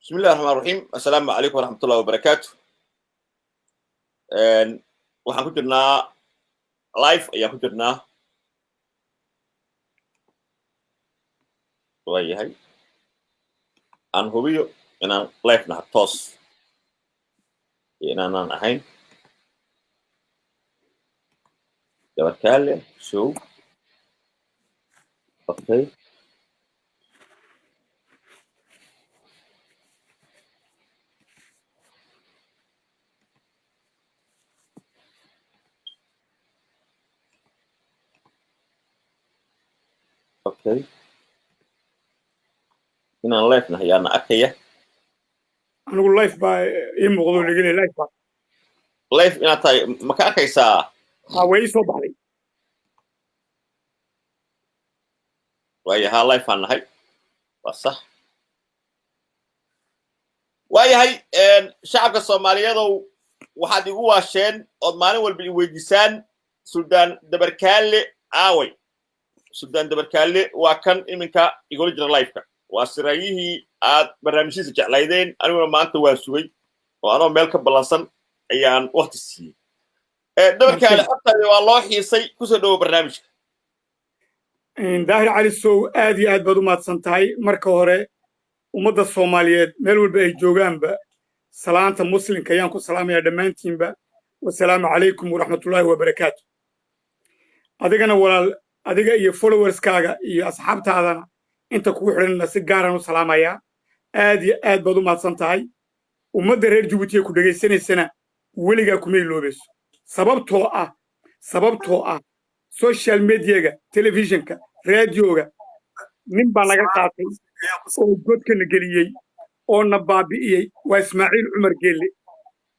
بسم الله الرحمن الرحيم السلام عليكم ورحمة الله وبركاته waxaan ku jirnaa live ayaan ku jirnaa waayahay aan hubiyo inaan live nahay toos inaanan ahayn dabarkaale show okay okay inaan live nahay yaana arkaya anigu live baa ii muuqdo ligeli live baa live inaad tahay ma ka arkaysaa way soo baxday waayahay live aan nahay waa sax waayahay shacabka Soomaaliyeedow waxaad igu waasheen oo maalin walba i weydiisaan Suldaan Dabarkaale aaway Suldaan Dabarkaale waa kan iminka igula jira live-ka waa sirayihii aad barnaamijkiisa jeclaydeen aniguna maanta waa sugay oo anoo meel ka balansan ayaan waqti siiyey Dabarkaale xabtaada waa loo xiisay ku soo dhawo barnaamijka daahir cali sow aad iyo aad baad u mahadsan tahay marka hore ummadda Soomaaliyeed meel walba ay joogaanba salaanta muslimka ayaan ku salaamayaa dhammaantiinba wasalaamu calaykum waraxmatullaahi wabarakaatu adigana walaal adiga iyo followerskaaga iyo asxaabtaadana inta kugu xidhanna si gaaran u salaamayaa aad iyo aad baad u mahadsan tahay ummadda reer Jabuuti ku dhageysanaysana weligaa kuma iloobayso sababtoo ah social mediaga televisionka radioga nin baa naga qaatay oo godkana geliyey oo na baabi'iyey waa Ismaaciil Cumar Geelle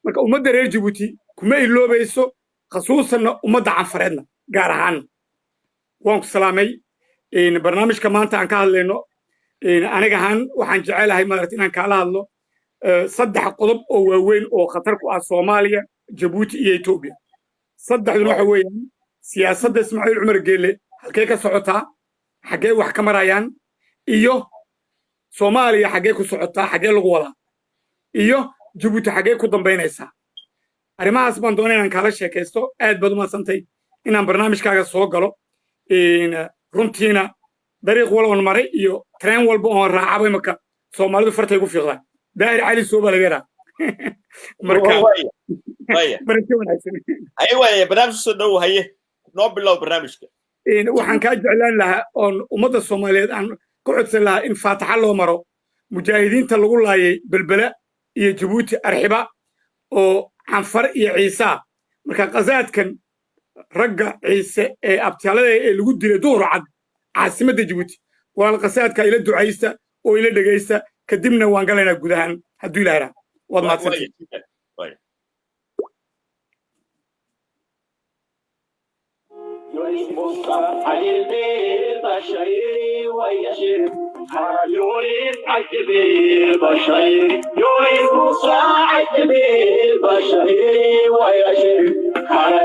marka ummadda reer Jabuuti kuma iloobayso khasuusanna ummadda canfareedna gaar ahaan waan ku salaamay barnaamijka maanta aan ka hadlayno aniga ahaan waxaan jecelahay maaragtay inaan kaala hadlo saddex qodob oo waaweyn oo khatar ku ah Soomaaliya Jabuuti iyo Itoobiya saddexduna waxa weeyaan siyaasadda Ismaaciil Cumar Geelle halkee ka socotaa xagee wax ka marayaan iyo Soomaaliya xagee ku socotaa xagee lagu wadaa iyo Jabuuti xagee ku dambeynaysaa arrimahaas baan doonay inaan kala sheekaysto aad baad u mahadsantay inaan barnaamijkaaga soo galo runtiina dariiq walba maray iyo train walba oo raacay marka Soomaalidu fartay ku fiiqdaan daahir cali soo baa laga raa marka waaye barnaamij soo dhaw haye noo bilow barnaamijka waxaan ka jeclaan lahaa oon ummadda Soomaaliyeed aan ku codsan lahaa in faataxa loo maro mujaahidiinta lagu laayay Belbela iyo Jabuuti Arxiba oo Canfar iyo Ciisa marka qazaadkan ragga Ciise ee abtiyalada ee lagu dilay Duurcad caasimadda Jabuuti walaal qasaadka ila ducaysta oo ila dhageysta kadibna waan galaynaa gudahan haddii ilaahay wad maadsantii علي البيت بشير ويشير يوريد عجبي بشير يوريد مساعد بشير ويشير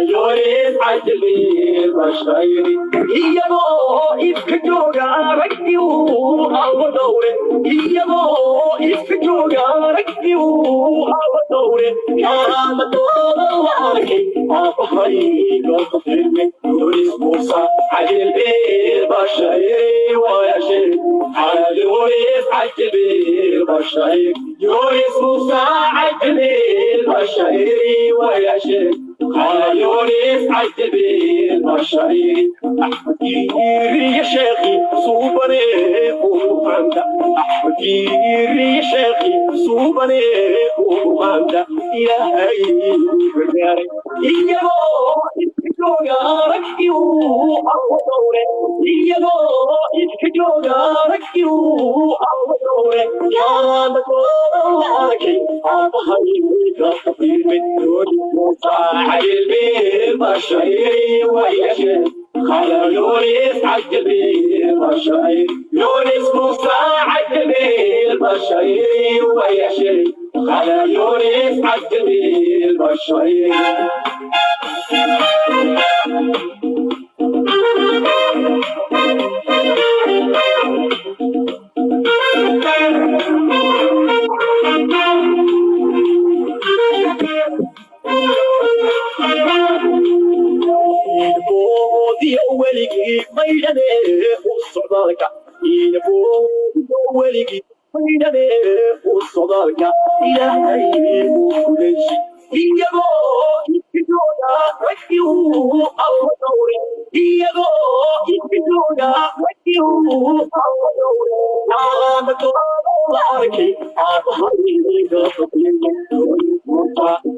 يوريد عجبي بشير يبو يفكجوغا ركيو أو دوري يبو يفكجوغا ركيو أو دوري كامتو واكي أبخي قصفي يوريد موسى علي البيت بشير ويشير يوريد عجبي بشير يوريد موسى عجبي بشير ويشير يوريد عجبي بشير أحمديري يا شيخي صوبني وماندا أحمديري يا شيخي صوبني وماندا إلهي برناري إيابو إتكجوغا ركيو أو دوري إيابو إتكجوغا ركيو أو دوري كامتو واكي أبهي كفير من دون مطاعي البير بشير ويشير يونس عجبي بشير يونس مساعد بالبشير ويشير يونس عجبي بشير صدالك يبو ولك وينبي وصدالك إلهي وكل شيء يبو يكتونا وكيو الله دوري يبو يكتونا وكيو الله دوري عامك الله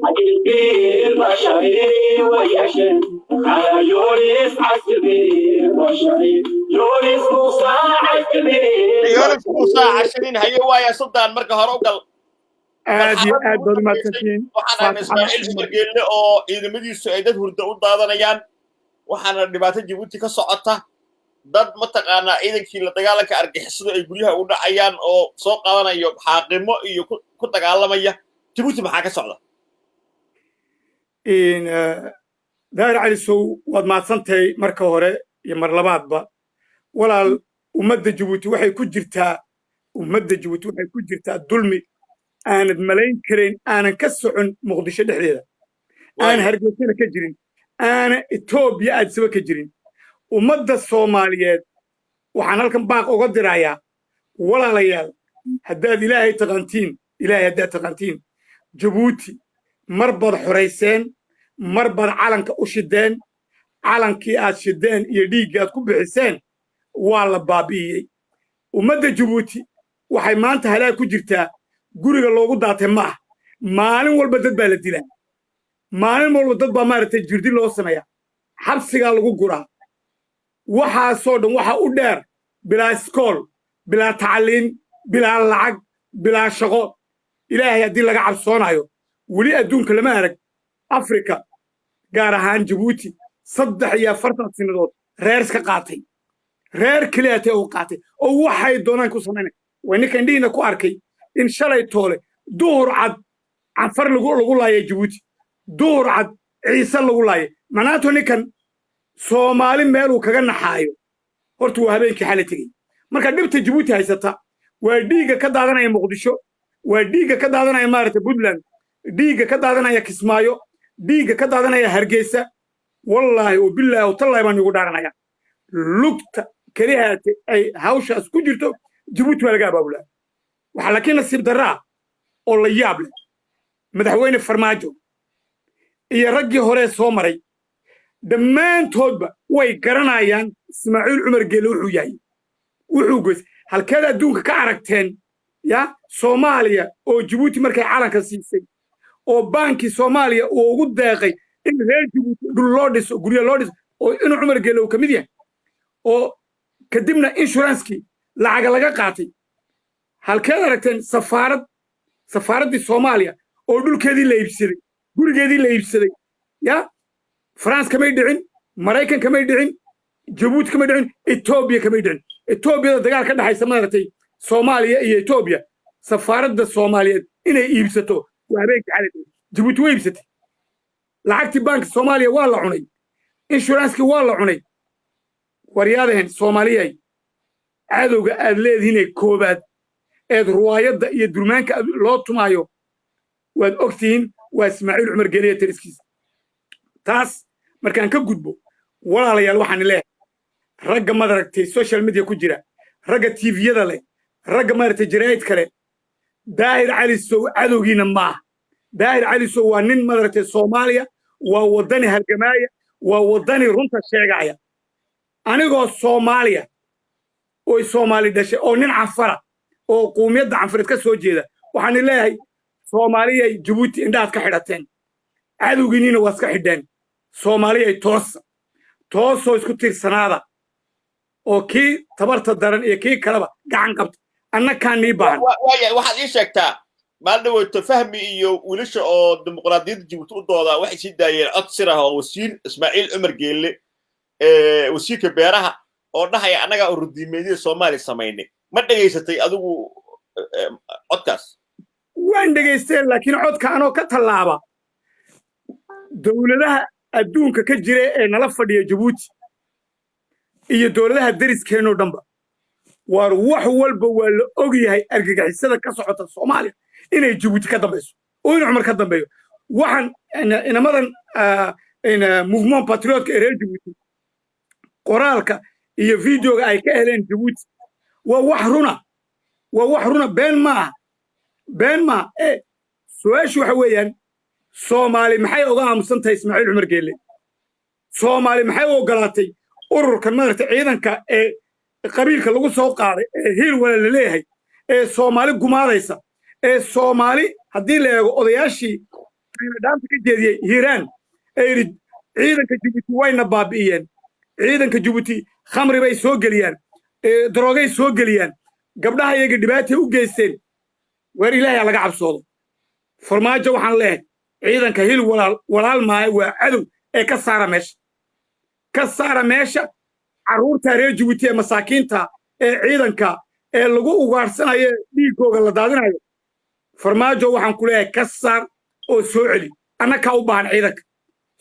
عجل بشري ويشن على يونس عجبي بشري يونس موسى عجبي يونس موسى 20 هيوا يا سلطان مركه هروقل aad baad mahadsantihiin waxaan Ismaaciil Cumar Geelle oo ciidamadiisu ay dad hurdo u daadanayaan waxaana dhibaato Djibouti ka socota dad mataqaana ciidankii la dagaalanka argixisada ay guryaha u dhacayaan oo soo qaadanayo xaaqimo iyo ku dagaalamaya Djibouti maxaa ka socda daahir cali sow waad mahadsantahay marka hore iyo mar labaadba walaal ummadda Djibouti waxay ku jirtaa dulmi aanad malayn karayn aanan ka socon muqdisho dhexdeeda aan hargeysana ka jirin aana Itoobiya aad saba ka jirin ummadda Soomaaliyeed waxaan halkan baaq uga dirayaa walaalayaal haddaad ilaahay taqaantiin Djibouti mar bad xoreyseen mar bad calanka u shideen calankii aad shideen iyo dhiigga aad ku bixiseen waa la baabi'iyey ummadda Djibouti waxay maanta halaag ku jirtaa guriga loogu daatay ma ah maalin walba dad baa la dilaa maalin walba dad baa maaragtay jirdi loo sameeyaa xabsigaa lagu guraa waxaasoo dhan waxa u dheer bilaa iskool bilaa tacliin bilaa lacag bilaa shaqo ilaahay haddii laga cabsoonayo weli adduunka lama arag afrika gaar ahaan Djibouti 43 sanadood reer iska qaatay reer kaliya uu qaatay oo waxay doonaan ku sameeyaan way ninka indhiina ku arkay in shalay toole duhur cad canfar lagu laayay Djibouti duhur cad ciise lagu laayay manaato ninkan Soomaali meel uu kaga naxaayo horta waa habeenkii xalay tagay marka dhibta Djibouti haysata waa dhiiga ka daadanaya Muqdisho waa dhiiga ka daadanaya maarta Puntland dhiiga ka daadanaya Kismaayo dhiiga ka daadanaya Hargeysa wallahi oo billahi oo tallahi baan ugu dhaaranaya lugta kaliyaate ay hawshaas ku jirto Djibouti waa laga abaabulaa waxa laakiin nasiib daraa oo la yaab leh madaxweyne Farmaajo iyo raggii hore soo maray dhammaantoodba way garanayaan Ismaaciil Cumar Geelle wuxuu goys halkeed adduunka ka aragteen ya Soomaaliya oo Djibouti markay calanka siisay oo banki Soomaaliya uu ugu deeqay in reer Djibouti dhul loo dhiso guryo loo dhiso oo inuu Cumar Geelle uu kamid yahay oo kadibna insurance-kii lacag laga qaatay halkeed aragteen safaaraddii Soomaaliya oo dhulkeedii la iibsaday gurigeedii la iibsaday ya France kamay dhicin Mareykan kamay dhicin Djibouti kamay dhicin Ethiopia kamay dhicin Ethiopia dagaal ka dhaxaysa maartay Soomaaliya iyo Ethiopia safaaradda Soomaaliyeed inay iibsato waa habeenkii xalay Djibouti way iibsatay lacagtii bank Soomaaliya waa la cunay insurance-kii waa la cunay waryaadeen Soomaaliyay cadowga aad leedihiin koobaad eed ruwaayadda iyo durmaanka loo tumaayo waad ogtihiin waa Ismaaciil Cumar Geelle tiriskiisa taas markaan ka gudbo walaalayaal waxaan leeyahay ragga madaragtay social media ku jira ragga TV-yada leh ragga maaragtay jaraa'id kale daahir cali sow cadowgiina maaha daahir cali sow waa nin madaragtay Soomaaliya waa wadani halgamaaya waa wadani runta sheegaya anigoo Soomaaliya oo Soomaali dhashay oo nin canfara oo qoomiyadda canfareed ka soo jeeda waxaan leeyahay Soomaaliya Djibouti indhaad ka xidhateen cadowgiina waa iska xidheen Soomaaliya toosoo isku tiirsanaada oo kii tabarta daran iyo kii kaleba gacan qabta annakaan nii baahan waxaad ii sheegtaa maaldhaweyto fahmi iyo wiilasha oo dimuqraadiyadda Djibouti u dooda waxay sii daayeen cod sir ah oo wasiir Ismaaciil Cumar Geelle wasiirka beeraha oo dhahaya annaga urudiimeedii Soomaali samaynay ma dhageysatay adigu codkaas waan dhageystay laakiin codka anoo ka tallaaba dawladaha adduunka ka jira ee nala fadhiya Djibouti iyo dawladaha dariskeenoo dhanba war wax walba waa la og yahay argagixisada ka socota Soomaaliya inay Djibouti ka dambayso oo in Cumar ka dambeeyo waxaan inamadan movement patriotic ee reer Djibouti qoraalka iyo fiidiyooga ay ka heleen jabuuti waa wax runa been maaha su-aashu waxa weeyaan soomaali maxay uga aamusan tahay ismaaciil cumar geelle soomaali maxay u ogolaatay ururkan maaragtay ciidanka ee qabiilka lagu soo qaaday ee hiil wala la leeyahay ee soomaali gumaadaysa ee soomaali haddii la eego odayaashii dhaanta ka jeediyey hiiraan ee yidhi ciidanka jabuuti wayna baabi'iyeen ciidanka jabuuti khamri bay soo geliyaan daroogay soo geliyaan gabdhaha iyaga dhibaatay u geysteen weer ilaahay laga cabsoodo farmaajo waxaan leeyahay ciidanka hil walaal maayo waa cadow ee ka saara meesha carruurta reer jabuuti ee masaakiinta ee ciidanka ee lagu ugaarsanayo dhiiggooga la daadinayo farmaajo waxaan ku leeyahay ka saar oo soo celi annakaa u baahan ciidanka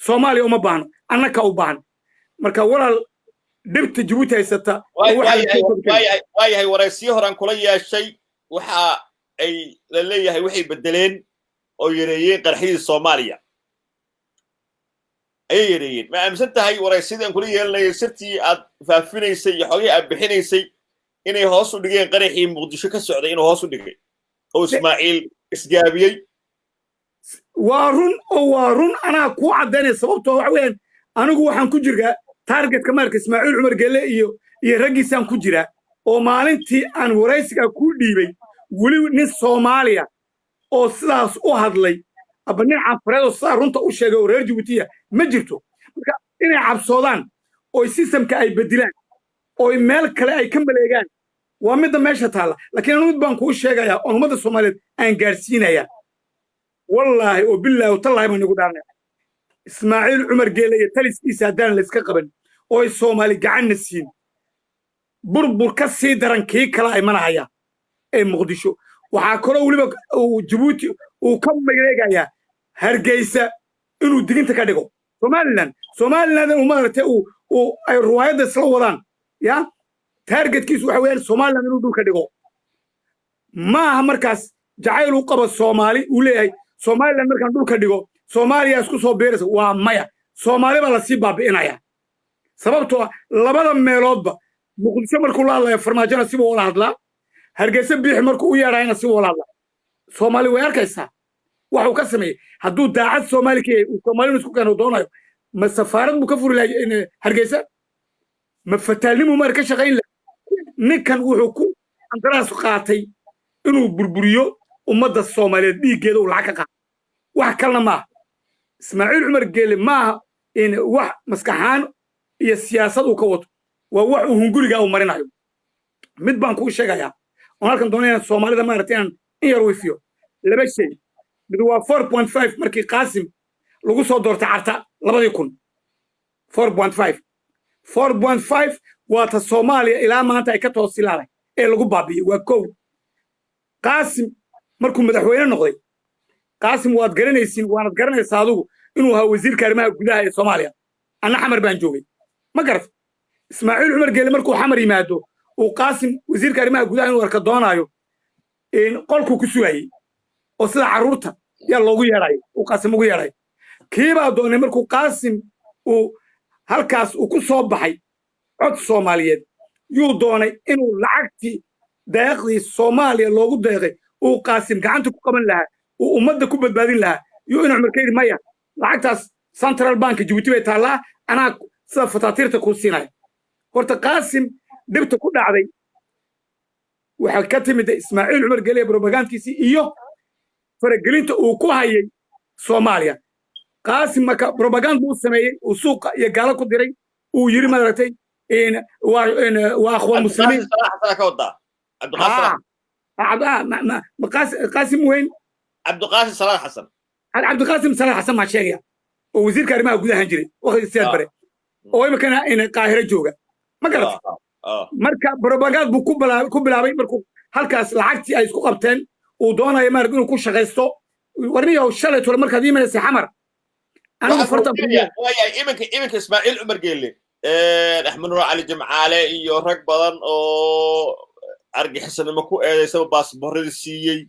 soomaaliya uma baahno annakaa u baahan marka walaal dhibta jabuuti haysata waayahay waraysiyo horaan kula yeeshay waxa ay la leeyahay waxay bedeleen oo yareeyeen qarxidii soomaaliya ayay yareeyeen ma aaminsan tahay waraysidii aan kula yeelanayay sirtii aad faafinaysay iyo xogihii aad bixinaysay inay hoos u dhigeen qaraxii muqdisho ka socday inuu hoos u dhigay oo ismaaciil isgaabiyey waa run anaa kuu caddaynaya sababtoo waxa weeyaan anigu waxaan ku jirgaa taargetka marka ismaaciil cumar geelle iyo raggiisaan ku jiraa oo maalintii aan waraysigaa kuu dhiibay weli nin soomaaliya oo sidaas u hadlay aba nin canfareed oo sidaa runta u sheegay oo reer jabuutiya ma jirto marka inay cabsoodaan oo sistamka ay bedilaan oo meel kale ay ka maleegaan waa midda meesha taalla laakiin anu mid baan kuu sheegayaa oon ummadda soomaaliyeed aan gaadhsiinayaa wallaahi oo bilaahi tallaahi baan igu dhaarnay ismaaciil cumar geelle iyo taliskiisa haddaan layska qaban oo ay soomaali gacanna siin burbur ka sii daran kii kala ay manahayaan ee muqdisho waxaa kaloo weliba jabuuti uu ka mareegayaa hargeysa inuu diginta ka dhigo somaliland uu maaragtay ay ruwaayadda isla wadaan ya taargetkiisu waxa weeyaan somaliland inuu dhulka dhigo maaha markaas jacayl u qabo soomaali uu leeyahay somaliland markaan dhulka dhigo soomaaliya isku soo beeraysa waa maya soomaali baa lasii baabi'inaya sababtoo labada meeloodba muqdisho markuu la hadlayo farmaajona sibuu ula hadlaa hargeysa biixi markuu u yeedhayna sibuu ula hadlaa soomaali way arkaysaa waxuu ka sameeyey hadduu daacad soomaali ka yahay uu soomaalinu isku keeno doonayo ma safaarad buu ka furi lahay hargeysa ma fataalnimuu maar ka shaqayn lahay ninkan wuxuu ku qandaraas qaatay inuu burburiyo ummadda soomaaliyeed dhiiggeeda uu lacag ka qaado wax kalena maaha ismaaciil cumar geelle maaha in wax maskaxaan iyo siyaasad uu ka wato waa wax uu hungurigaa uu marinayo mid baan kuu sheegayaa oon halkan doonaya soomaalida maaragtay inaan in yar wifiyo laba shay mid waa 4.5 markii qaasim lagu soo doortay carta 4.5 waa ta soomaaliya ilaa maanta ay ka toosiladay ee lagu baabiyey waa kow qaasim markuu madaxweyne noqday qaasim waad garanaysiin waanad garanaysaa adigu inuu ahaa wasiirka arrimaha gudaha ee soomaaliya anna xamar baan joogay ma garata ismaaciil cumar geelle markuu xamar yimaado uu qaasim wasiirka arrimaha gudaha inuu arka doonaayo qolkuu ku sugayey oo sida carruurta yaa loogu yeedhayo uu qaasim ugu yeedhayo kiibaa doonay markuu qaasim uu halkaas uu ku soo baxay cod soomaaliyeed yuu doonay inuu lacagtii deeqdii soomaaliya loogu deeqay uu qaasim gacanta ku qaban lahaa uu ummadda ku badbaadin lahaa yuu ina cumar ka yidhi maya lacagtaas central bank jabuuti bay taallaa anaa sida fataatiirta kuu siinaya horta qaasim dhibta ku dhacday waxaa ka timid ismaaciil cumar geelle brobagandkiisii iyo faragelinta uu ku hayay soomaaliya qaasim marka brobagand buu sameeyey uu suuqa iyo gaalo ku diray uu yidhi maaragtay waa akhwaan muslimiin qaasim weyn cabdiqaasim salaad xasan cabdiqaasim salaad xasan maa sheegaya oo wasiirka arrimaha gudahan jiray waqti siyaad bare oo imikana qaahiro jooga ma garata marka brobagand buu ku bilaabay markuu halkaas lacagtii ay isku qabteen uu doonayo maarag inuu ku shaqaysto warniyow shalay tole markaad iimanaysay xamar anigu fartan iminka ismaaciil cumar geelle axmed nuur cali jimcaale iyo rag badan oo argixisnimo ku eedaysaba baasboorradii siiyey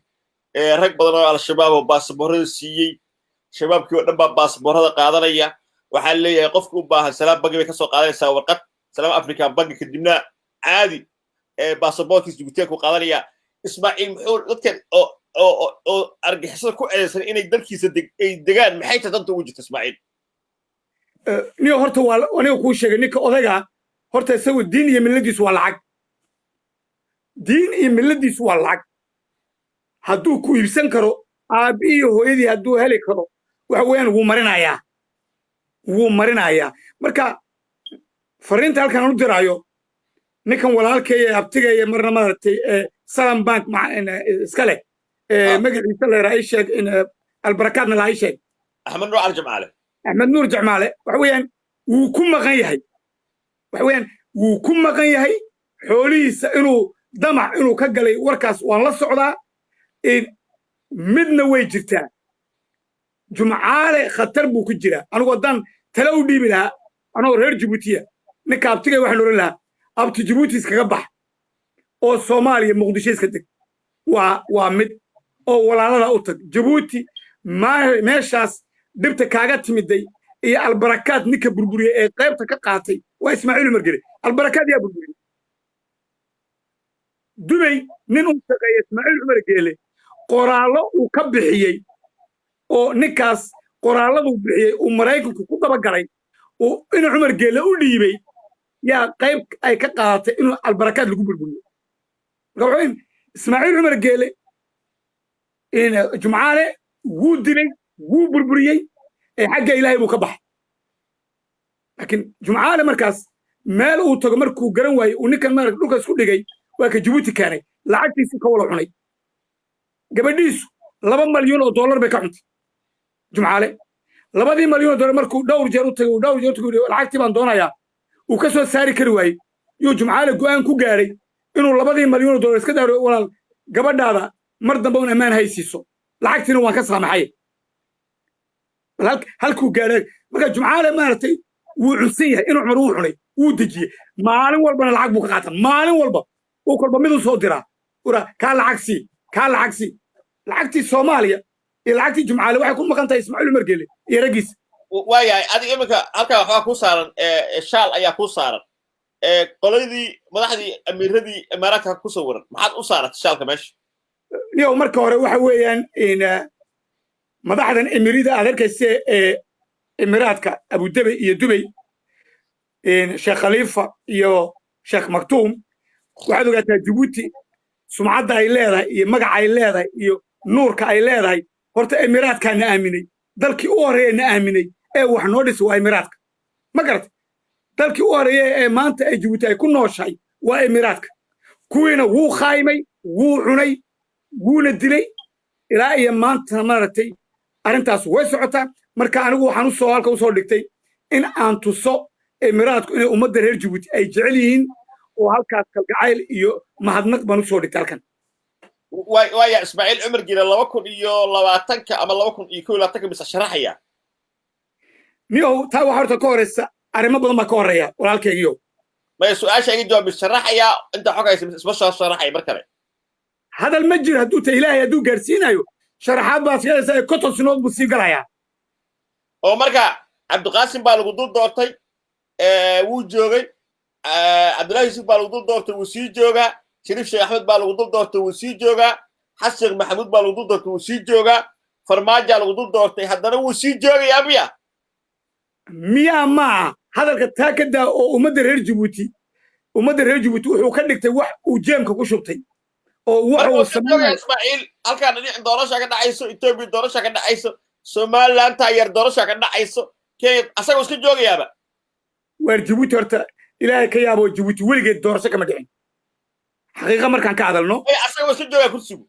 rag badan oo al-shabaab oo baasboorrada siiyey shabaabkii oo dhan baa baasboorrada qaadanaya waxaa leeyahay qofka u baahan salaam bangi bay ka soo qaadanaysaa warqad سلام أفريقيا بنك كدمنا عادي باسبورت جبتين كو قادريا إسماعيل محور dadkan oo argixisada ku ceesan inay dalkiisa degaan maxay tadanta u jirto Ismaaciil niyo horta waa aniga ku sheegay ninka odaga horta isagu diin iyo milladiisu waa lacag diin iyo milladiisu waa lacag hadduu ku iibsan karo aabi iyo hooyadii hadduu heli karo waxa weeyaan wuu marinayaa marka fariinta halkan u diraayo ninkan walaalkeeya abtigeeya marna maartay salam bank iska leh magaciisa la raay sheeg in albarakaadna la sheeg Ahmed Nuur Al-Jamaale Ahmed Nuur Jamaale waxa weeyaan wuu ku maqan yahay xoolihiisa inuu damac inuu ka galay warkaas waan la socdaa midna way jirtaa Jumcaale khatar buu ku jiraa anigu dan tala u dhiibi lahaa anoo reer Djibouti ninka abtigay waxaan oran lahaa abti Djibouti iskaga bax oo Soomaaliya Muqdisho iska deg waa mid oo walaalada u tag Djibouti meeshaas dibta kaaga timiday iyo albarakaad ninka burburiyay ee qaybta ka qaatay waa Ismaaciil Umar Gele albarakaad yaa burburiyay Dubay nin u shaqeeyay Ismaaciil Umar Gele qoraalo uu ka bixiyay oo ninkaas qoraaladu bixiyay uu Mareykanku ku daba galay oo in Umar Gele u dhiibay yaa qayb ay ka qaadatay inuu albarakaad lagu burburiyo gawayn Ismaaciil Umar Gele in Jumcaale wuu dilay wuu burburiyay ee xagga Ilaahay buu ka baxay laakiin Jumcaale markaas meel uu tago markuu garan waayay uu ninkan markaa dhulka isku dhigay waa ka Djibouti keenay lacagtiisa ka wala cunay gabadhiisu $2 milyan bay ka cuntay Jumcaale $2 milyan markuu dhowr jeer u tagay lacagtii baan doonayaa uu ka soo saari kari waayay iyo Jumcaale go'aan ku gaaray inuu $2 milyan iska daaro walaal gabadhaada mar dambe un amaan haysiiso lacagtiina waan ka saamaxay halkuu gaaray marka Jumcaale maartay wuu cunsan yahay inuu Umar uu cunay wuu dejiyay maalin walbana lacag buu ka qaataa maalin walba uu kolba mid u soo diraa ka lacagsi lacagtii Soomaaliya iyo lacagtii Jumcaale waxay ku maqan tahay Ismaaciil Umar Gele iyo ragiis waayahay adiga imika halka waxa ku saaran shaal ayaa ku saaran qoladii madaxdii amiiradii Imaaraadka ku soo waran maxaad u saaratay shaalka meesha niyo marka hore waxa weeyaan in madaxdan amiirida adeerkaysa Imaaraadka Abu Dhabi iyo Dubai Sheikh Khalifa iyo Sheikh Maktoum waxaad ogaataa Djibouti sumcadda ay leedahay iyo magaca ay leedahay iyo nuurka ay leedahay horta Imaaraadkana aaminay dalkii u horeeyna aaminay ee wax noo dhis waa Imaaraadka ma garad dalkii u horeeyay ee maanta ay Djibouti ay ku nooshahay waa Imaaraadka kuwiina wuu khaymay wuu cunay wuuna dilay ilaa iyo maanta maartay arintaas way socotaa marka anigu waxaan u soo halka u soo dhigtay in aan tuso Imaaraadku inay ummadda reer Djibouti ay jecel yihiin oo halkaas kalgacayl iyo mahadnaq baan u soo dhigtay halkan waaya Ismaaciil Umar Gele 2020 ama 2021 bisa sharaxaya niyo taa waxa horta ka horeysa arrimo badan baa ka horeeya walaalkaygiyo ma su'aasha iga jawaab sharaxaya inta xogaysa isma soo sharaxay mar kale hadal ma jiro hadduu ta Ilaahay hadduu gaarsiinayo sharaxaad baa siyaasada ay konton sinood buu sii galayaa oo marka Cabdiqaasim baa lagu dul doortay wuu joogay Abdullaahi Yusuf baa lagu dul doortay wuu sii joogaa Shariif Sheekh Axmed baa lagu dul doortay wuu sii joogaa Xasan Maxamuud baa lagu dul doortay wuu sii joogaa Farmaajo lagu dul doortay haddana wuu sii joogayaa miya ma hadalka taa ka daa oo ummadda reer Djibouti wuxuu ka dhigtay wax uu jeemka ku shubtay oo wuxuu sameeyay Ismaaciil halkaan dhinac doorasho ka dhacayso Itoobiya doorasho ka dhacayso Soomaaliland taageer doorasho ka dhacayso Kenya asagoo iska joogayaaba waar Djibouti horta Ilaahay ka yaabo Djibouti weligeed doorasho kama dhicin xaqiiqa markaan ka hadalno asagoo iska joogaa kursigu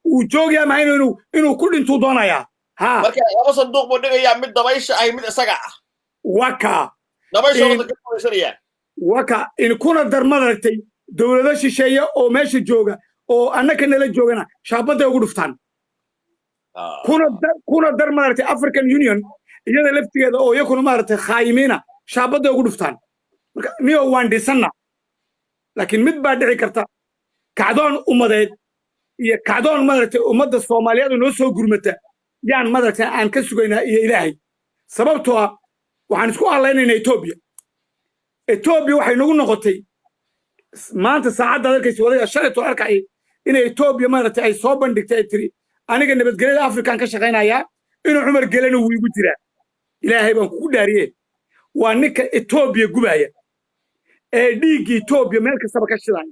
wuu joogayaa ma inuu ku dhintuu doonayaa ha marka laba sanduuq buu dhigayaa mid dabaysha ah mid isaga ah waka dabaysha wada ka qoysanaya waka in kuna darmadartay dawlado shisheeye oo meesha jooga oo annaka nala joogana shaabada ugu dhuftaan kuna darmadartay African Union iyada laftigeeda oo yakuna maartay khaayimiina shaabada ugu dhuftaan marka niyo waan dhisana laakiin mid baa dhici karta kacdoon umadeed iyo kacdoon maartay ummadda Soomaaliyeed oo soo gurmata yaan madarta aan ka sugaynaa iyo Ilaahay sababtoo ah waxaan isku hadlaynaynaa Itoobiya Ethiopia waxay nagu noqotay maanta saacadda dalkaysi wadaya shalay too arkay inay Ethiopia maaragtay ay soo bandhigtay ay tiri aniga nabadgelyada Afrikaan ka shaqaynayaa inuu Cumar Gelena uu igu jiraa ilaahay baan kugu dhaariyay waa ninka Ethiopia gubaya ee dhiigii Ethiopia meel kastaba ka shiday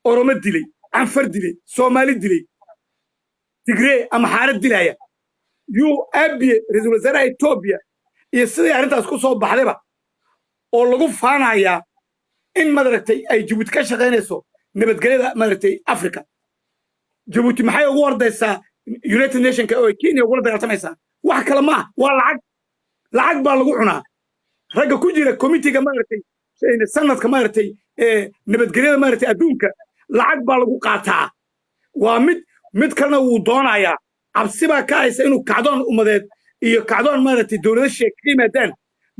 Oromo dilay Anfar dilay Soomaali dilay Tigray ama xaalad dilaya yu Abiy ra'iisul wasaaraha Ethiopia iyo sidii arrintaas ku soo baxdayba oo lagu faanayaa in madaragtay ay Djibouti ka shaqaynayso nabadgelyada madaragtay Afrika Djibouti maxay ugu wardaysaa United Nations oo Kenya ugu dagaaltamaysaa wax kale ma waa lacag baa lagu cunaa ragga ku jira committee-ga madaragtay sanadka madaragtay nabadgelyada madaragtay adduunka lacag baa lagu qaataa waa mid kalena wuu doonayaa cabsi baa ka haysa inuu kacdoon umadeed iyo kacdoon maaragtay dawladda sheekimaadaan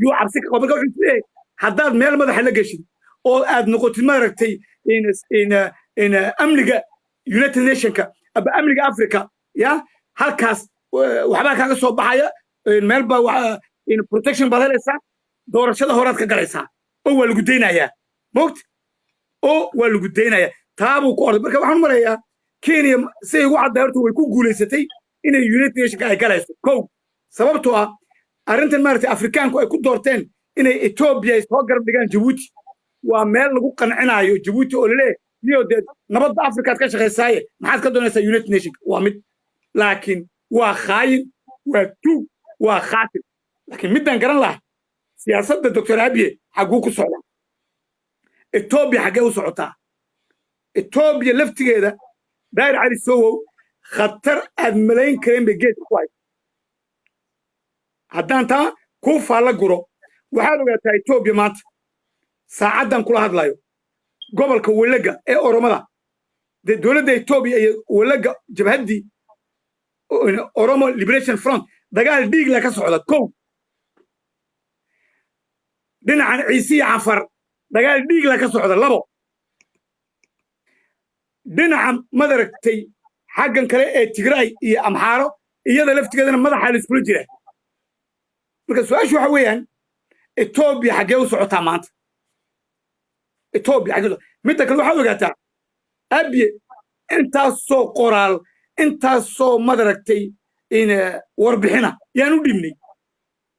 yuu cabsi ka qabanka wuxuu leeyahay haddaad meel madaxa la gashin oo aad noqotid maaragtay in amniga United Nationska aba amniga Africa ya halkaas waxba kaaga soo baxaya meel baa in protection badanaysa doorashada horaad ka galaysaa oo waa lagu deynayaa moogta oo waa lagu deynayaa taabuu ku orday marka waxaan marayaa Kenya si ugu cadaarto way ku guuleysatay inay United Nations ay galayso kow sababtoo ah arrintan maaragtay Afrikaanku ay ku doorteen inay Ethiopia soo garab dhigaan Djibouti waa meel lagu qancinayo Djibouti oo leeyahay niyo de nabadda Afrika ka shaqeysay maxaad ka doonaysaa United Nations waa mid laakiin waa khaayin waa tuug waa khaatir laakiin midaan garan lahaa siyaasadda Dr. Abiy xaguu ku socdaa Ethiopia xagee u socotaa Ethiopia laftigeeda داير على السوو خطر أدملين كريم بجيت كويس هدان تا كوفا لجرو وهذا جت إثيوبيا مات ساعدنا كل هذا لايو قبل كولجا أوروما ده دولة إثيوبيا ولجا جبهدي أوروما ليبريشن فرونت ده قال ديج لك صعدة كو دين عن عيسى عفر ده قال ديج لك صعدة لبو دينعم مدركتي حقا كلا تجراي يا أمحارو إياذا لفت كذا مدح على السكول جرا لكن سؤال شو حويان إثيوبيا حقه وسعتها مات إثيوبيا حقه متى كل واحد وقتها أبي أنت صو قرال أنت صو مدركتي إن وربحنا يعني وديمني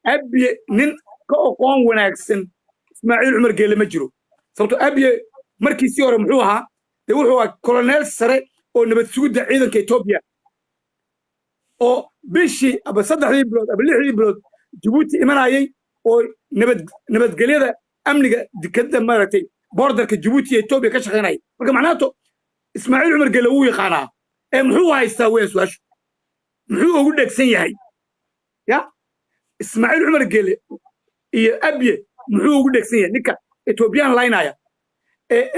أبي نن كأقوام وناكسن إسماعيل عمر قال مجرو صوت أبي مركز سيارة محوها wuxuu ahaa colonel sare oo nabad sugidda ciidanka Ethiopia oo bishii aba 3 bilood aba 6 bilood Djibouti imanayay oo nabadgelyada amniga dikadda maaragtay borderka Djibouti iyo Ethiopia ka shaqeynay marka macnaheedu Ismaaciil Cumar Gele uu yaqaanaa muxuu haystaa wees waashu muxuu ugu dhagsan yahay ya Ismaaciil Cumar Gele iyo Abiy muxuu ugu dhagsan yahay ninka Ethiopian laynaya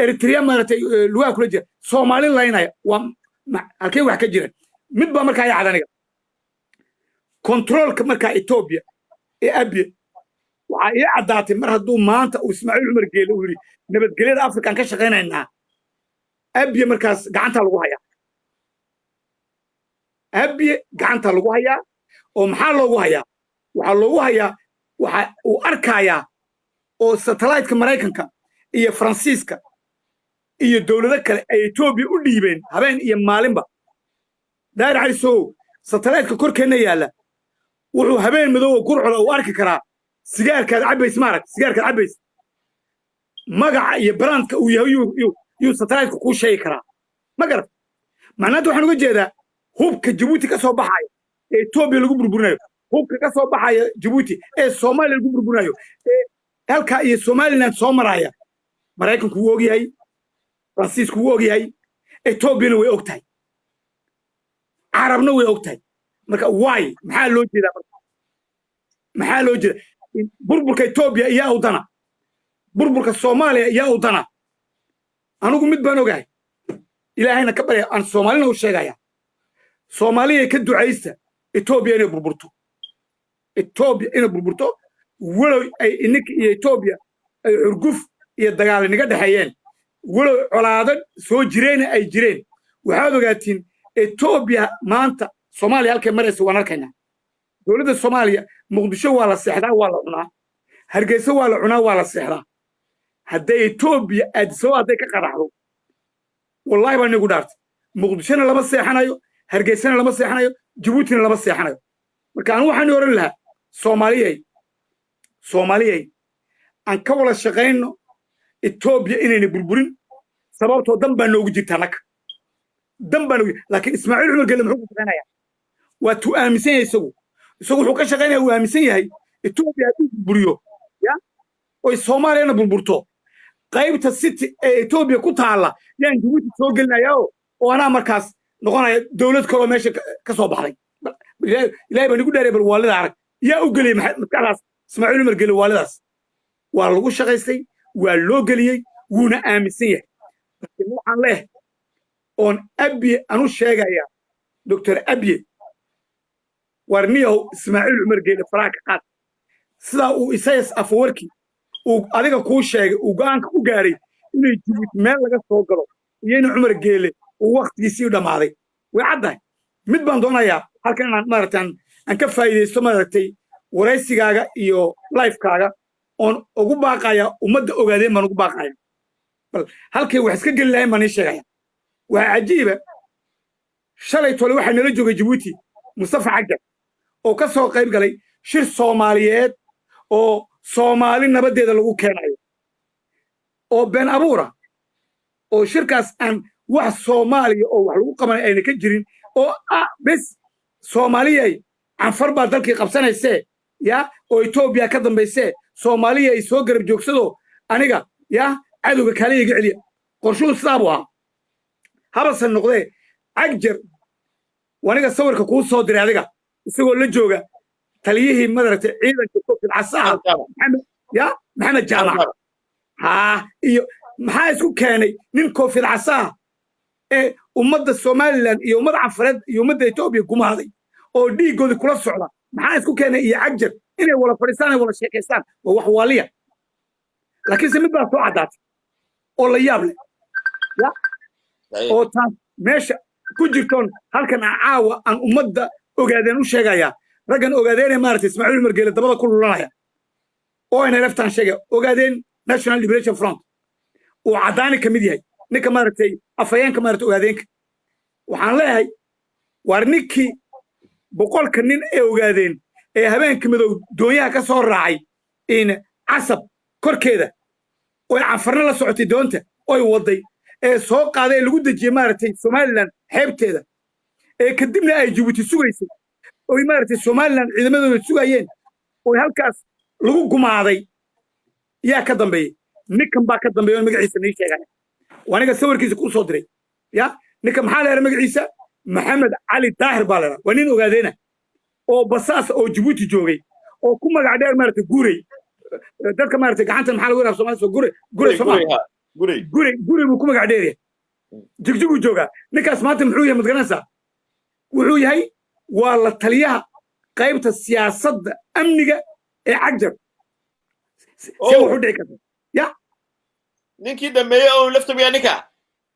Eritrea maartay lugaa kula jira Soomaali laynaya waa halkee wax ka jira mid ba markaa yaacad aniga controlka markaa Ethiopia Abiy waxa ay cadaatay mar hadduu maanta uu Ismaaciil Cumar Gele uu yiri nabadgelyada Afrikaan ka shaqeynaynaa Abiy markaas gacanta lagu hayaa Abiy gacanta lagu hayaa oo maxaa loogu hayaa waxa loogu hayaa waxa uu arkayaa oo satellite-ka Mareykanka iyo Faransiiska iyo dawlado kale ay Ethiopia u dhiibeen habeen iyo maalinba daayir cali soo satellite-ka korkeena yaala wuxuu habeen madow gurcol oo arki karaa sigaarkaad cabays maarag sigaarkaad cabays magaca iyo brandka uu yahay yu satellite-ka ku sheegi karaa ma garad macnaheedu waxaan uga jeedaa hubka Djibouti ka soo baxay ee Ethiopia lagu burburinayo hubka ka soo baxay Djibouti ee Soomaaliya lagu burburinayo halka iyo Somaliland soo maraya Mareykanku wuu og yahay Faransiisku wuu og yahay Ethiopia way og tahay Arabna way og tahay marka why maxaa loo jeedaa burburka Ethiopia iyo udana burburka Soomaaliya iyo udana anigu mid baan ogahay ilaahayna ka barya aan Soomaalina u sheegaya Soomaaliya ka ducaysta Ethiopia inay burburto walow ay ininka iyo Ethiopia ay urguf iyo dagaal inaga dhaxayeen walow colaado soo jireen ay jireen waxaad ogaatiin Ethiopia maanta Soomaaliya halkay marayso waan arkaynaa dawladda Soomaaliya Muqdisho waa la seexdaa waa la cunaa Hargeysa waa la cunaa waa la seexdaa هدي إثيوبيا أدسوا هدي كقرحوا والله بني قدرت مقدشنا لما سيحنايو هرجيسنا لما سيحنايو جيبوتنا لما سيحنايو مركان waxaan oran lahaa Soomaaliyay aan ka wada shaqeyno Ethiopia inayna burburin sababtoo dan baa noogu jirta naka dan baa noogu laakiin Ismaaciil Cumar Gelle muxuu ku shaqeynaya waa tuu aaminsan yahay isagu wuxuu ka shaqeynaya uu aaminsan yahay Ethiopia hadduu burburiyo ya oo Soomaaliyana burburto qaybta city ee Ethiopia ku taala yaan Djibouti soo gelinaya oo ana markaas noqonaya dawlad kale oo meesha ka soo baxday ilaahay baan ugu dheeray bal waalida arag yaa u geliyay markaas Ismaaciil Cumar Gelle waalidaas waa lagu shaqaystay waa loo geliyay wuuna aaminsan yahay laakiin waxaan leeyahay oon Abiy anu sheegaya Dr. Abiy warniyow Ismaaciil Cumar Gelle faraaka qaad sida uu Isayas Afwerki uu adiga ku sheegay uu go'aanka ku gaaray inay Djibouti meel laga soo galo iyo in Cumar Gelle uu waqtigiisii dhamaaday way caddahay mid baan doonayaa halkan inaan maaragtaan aan ka faa'iideysto maaragtay waraysigaaga iyo live-kaaga oon ugu baaqaya ummadda ogaadeen baan ugu baaqaya bal halkay wax iska geli lahayn baan ii sheegaya waa cajiiba shalay tole waxaa nala joogay Djibouti Mustafa Cagjar oo ka soo qayb galay shir Soomaaliyeed oo Soomaali nabadeeda lagu keenayo oo been abuura oo shirkaas aan wax Soomaaliya oo wax lagu qabanay ayna ka jirin oo bes Soomaaliyay anfar baa dalkii qabsanaysay ya oo Ethiopia ka dambaysay Soomaaliya ay soo garab joogsado aniga ya cadowga kale iga celiya qorshuu saab waa habasan noqday Cagjar waniga sawirka ku soo diray adiga isagoo la jooga taliyihii madaragtay ciidanka kooxda casaha Maxamed Jaamac iyo maxaa isku keenay nin kooxda casaha ee ummadda Soomaaliland iyo ummadda Afreed iyo ummadda Ethiopia gumaaday oo dhiigooda kula socda maxaa isku keenay iyo Cagjar inay wala fadhiistaan wala sheekaystaan waa wax waaliya laakiin samid baa soo cadaatay oo la yaab leh ya oo taas meesha ku jirtoon halkan caawa aan ummadda ogaadeen u sheegaya raggan ogaadeen maartay Ismaaciil Cumar Gelle dabada ku lulanaya oo inay laftaan sheegay ogaadeen National Liberation Front oo cadaani kamid yahay ninka maartay afayeenka maartay ogaadeenka waxaan leeyahay war ninkii boqolka nin ee ogaadeen ee habeenka madow doonyaha ka soo raacay in casab korkeeda oo cafarna la socotay doonta oo waday ee soo qaaday lagu dajiyay maartay Somaliland xeebteeda ee kadibna ay Djibouti sugaysay oo maartay Somaliland ciidamadooda sugayeen oo halkaas lagu gumaaday yaa ka dambeeyay ninkan baa ka dambeeyay magaciisa nii sheegay waniga sawirkiisa ku soo diray ya ninka maxaa leeyahay magaciisa Maxamed Cali Daahir baa leeyahay waa nin ogaadeena oo basaas oo Djibouti joogay oo ku magac dheer maartay guuray dadka maartay gacanta maxaa lagu yiraahdaa Soomaaliya soo guuray Soomaaliya guuray buu ku magac dheer jigjigu jooga ninkaas maanta muxuu yahay madganaysaa wuxuu yahay waa la taliyaha qaybta siyaasadda amniga ee Cagjar wuxuu dhici kartaa ya ninkii dhameeyay oo lafta biya ninka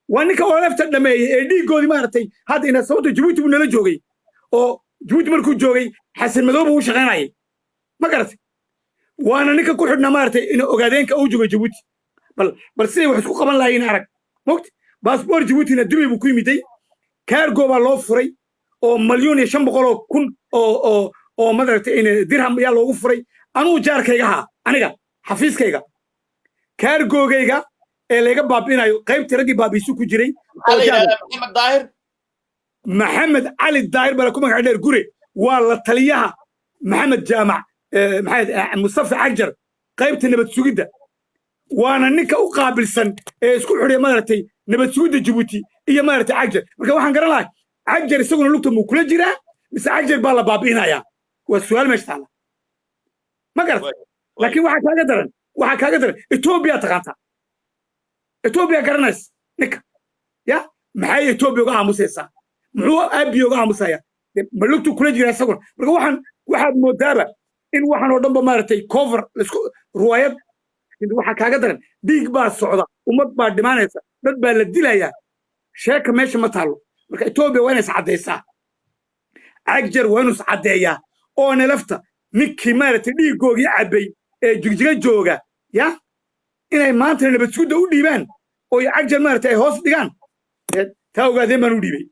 waa ninka oo lafta dhameeyay ee dhiigoodii maartay hadda ina sababta Djibouti buu nala joogay oo Djibouti markuu joogay Xasan Madow buu shaqeynayay ma garatay waana ninka ku xidhna maartay in ogaadeenka uu joogo Djibouti bal sidii wax isku qaban lahayn arag mogt baasaboor Djibouti na Dubai buu ku yimiday cargo baa loo furay oo milyan iyo 500,000 oo madartay in dirham yaa loogu furay anuu jaarkayga ha aniga xafiiskayga cargogayga ee laga baabinayo qaybta ragii baabiisu ku jiray Maxamed Cali Daahir baa ku magac dheer gure waa la taliyaha Maxamed Jaamac Mustafa Cagjar qaybta nabad sugidda waana ninka u qaabilsan ee isku xidhay maartay nabad sugidda Djibouti iyo maartay Cagjar marka waxaan garan lahay Cagjar isaguna lugta muu kula jiraa mise Cagjar baa la baabinaya waa su'aal meesha taala ma garan laakiin waxa kaaga daran Ethiopia taqaanta Ethiopia garanays ninka ya maxay Ethiopia uga aamusaysaa muxuu Abiy uga aamusaya ma lugtu kula jiraa isaguna marka waxaad moodaaba in waxaan oo dhanba maartay cover isku ruwaayad waxa kaaga daran dhiig baa socda ummad baa dhimaanaysa dad baa la dilayaa sheeka meesha ma taalo marka Ethiopia waa inay cadeysaa Cagjar waa inuu cadeeyaa oo nalafta ninkii maartay dhiigoogii cabay ee jigjiga jooga ya inay maanta nabadsuudda u dhiibaan oo ay cagjar maaragtay ay hoos dhigaan taa ogaadeen baan u dhiibay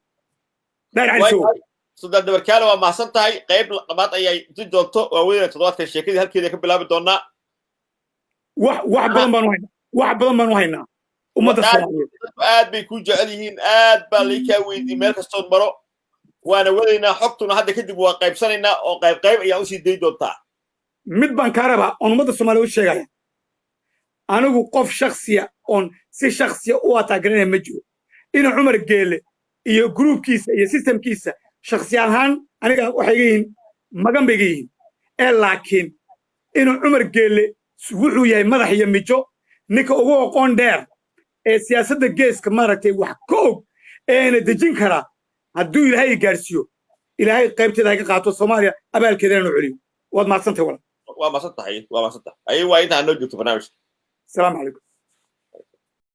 suldaan dabarkaale waa mahadsan tahay qayb labaad ayay di doonto waaweyn toddobaadkan sheekadii halkeeda ka bilaabi doonaa wax badan baan u haynaa ummadda Soomaaliyeed aad bay ku jecel yihiin aad baa laykaa weydiin meel kastood maro waana wadaynaa xogtuna hadda kadib waa qaybsanaynaa oo qayb ayaan usii dayi doontaa mid baan kaa rabaa oon ummadda Soomaaliyeed u sheegaya anigu qof shakhsiya oon si shakhsiya u ataaganaya ma jiro inuu Cumar Geele iyo groupkiisa iyo systemkiisa shakhsi ahaan aniga waxay yihiin magan bay yihiin laakiin inuu Cumar Geele wuxuu yahay madax iyo mijo ninka ugu aqoon dheer ee siyaasadda geeska maaragtay wax ka og eena dejin kara hadduu ilaahay gaarsiiyo ilaahay qaybteeda ay ka qaato Soomaaliya abaalkeedana u celiyo waad mahadsantahay walaal waa mahadsantahay ayay waa inta noo joogto barnaamijka السلام عليكم